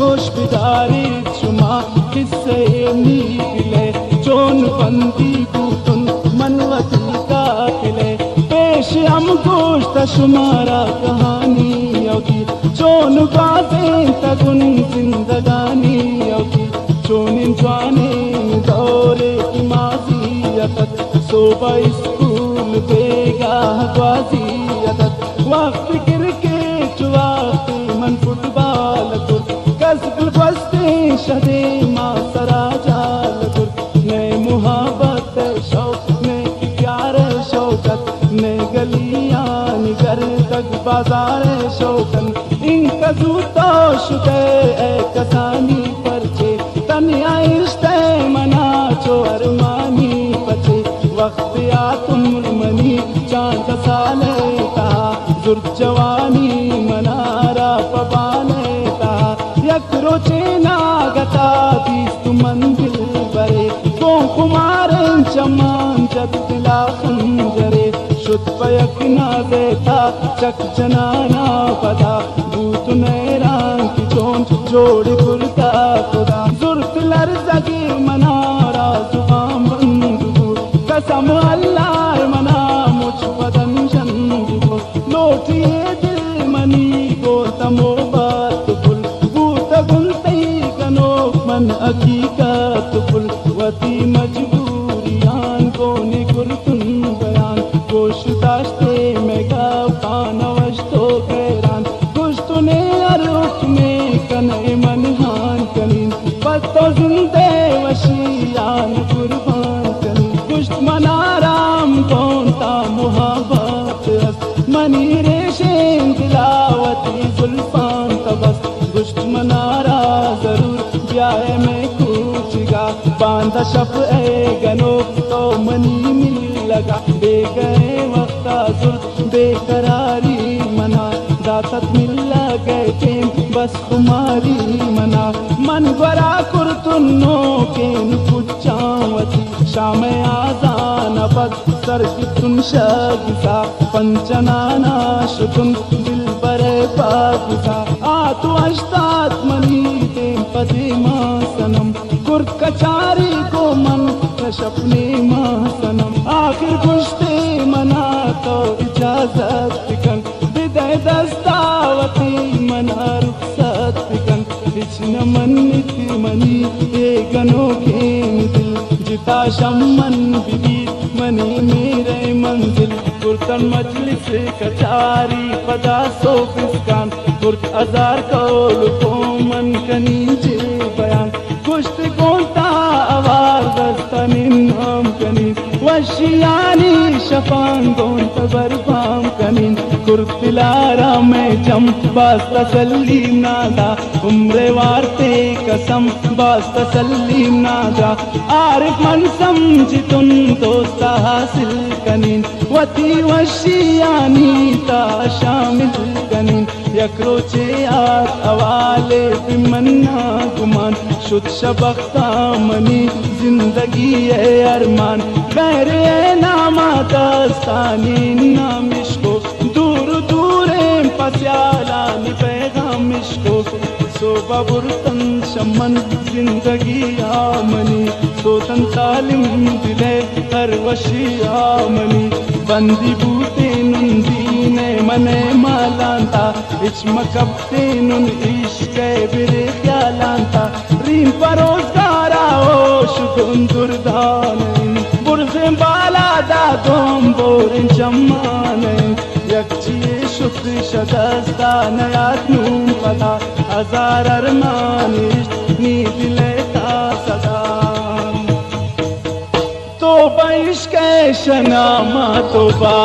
होश बिदारी शुमा किस्से नीले चोन बंदी बूतुन मनवती का खिले पेश हम गोश्त शुमारा कहानी योगी चोन बातें तगुन जिंदगानी योगी चोन जाने दौरे की माजियत सोबा स्कूल बेगाह ग्वाजियत वक्त क्रिकेट वक्त मन फुटबॉल कसब बस्ते शदे मासरा जाल ने मुहब्बत शौक ने प्यार शौकत ने गलियां निगर तक बाजार शौकन इनका जूता शुके कसानी परचे तनिया इश्ते मना चो अरमानी पचे वक्त या तुम मनी चांद साले का जुर जवानी मनारा पबाने का यकरो चेना गता तीस मंदिर बरे को कुमारे चमान जब दिला खंजरे शुद्ध पयक ना देता चक जनाना पता भूत नैरान की चोन जोड़ कुर्ता खुदा जुर्फ लर्जगी मनारा जुबान बंदू कसम अल्लाह मना मुझ बदन जंदू लोटिए दिल मनी को तमो बात बुल भूत गुलते कनो मन हकीकत बुल वती मजबूरियान को निकुरतुन बयान गोश दाश्ते में गाफान वश्तो कैरान गुश्तु ने अरुख में कने मनहान कनीन पत्तो जिंदे वशियान कुर्बान कनीन गुश्त मनाराम कौनता मुहाबत अस मनी रेशें दिलावती जुल्फान तबस गुश्त मनारा जरूर ब्याह में कूचगा बांधा शप गनो तो मनी मिल लगा दे गए वक्ता जुल्फ बेकरारी मना दातत मिल गए प्रेम बस तुम्हारी मना मन गरा कुर्तुन्नो केन पुच्चावती शाम आजान पद सर तुम शगिसा पंचनाना शुतुन दिल बरे पागिसा आतु अष्टात मनी तेम पदे मासनम कुर कचारी को मन सपने मासनम आखिर कुश्ते मना तो इजाजत कन विदय दस्तावती मना रुखसत कन इचन मन्नित मनी ये गनो के दिल जिता शमन बिबी मनी मेरे मंजिल कुर्तन मजलिस कचारी पदा सोफिस्कान कुर्त अजार कौल को मन कनीचे बयान कुश्त कोंता आवाज दस्तनिन नाम कनीन वशियानी शफान गोंत बरबाम कनीन कुर्तिलारा में जम बास तसल्लीम नादा उम्रे वारते कसम बास तसल्लीम नादा आरिफ मन समझितुन दोस्ता हासिल कनीन वती वशियानी ता शामिल कनीन यकरोचे आत अवाले बिमन्ना गुमान शुद्ध शबख्ता मनी जिंदगी है अरमान बहरे नामा दास्तानी नामिश्को दूर दूरे पस्याला नि पैगामिश्को सोबा बुरतन शमन जिंदगी आमनी सोतन तालिम दिले हर वशी आमनी बंदी बूते नुंदीने मने मालांता इचमकबते नुन इश्के बिरे ख्यालांता रीम परोजगारा ओ शुगुन दुर्दान बुरज़े बाला दा दोम बोरिन जम्मान यकची शुद्ध शदस्ता नयात नूम पदा हजार अरमान नी दिले ता सदा तो इश्क़ शनामा तोबा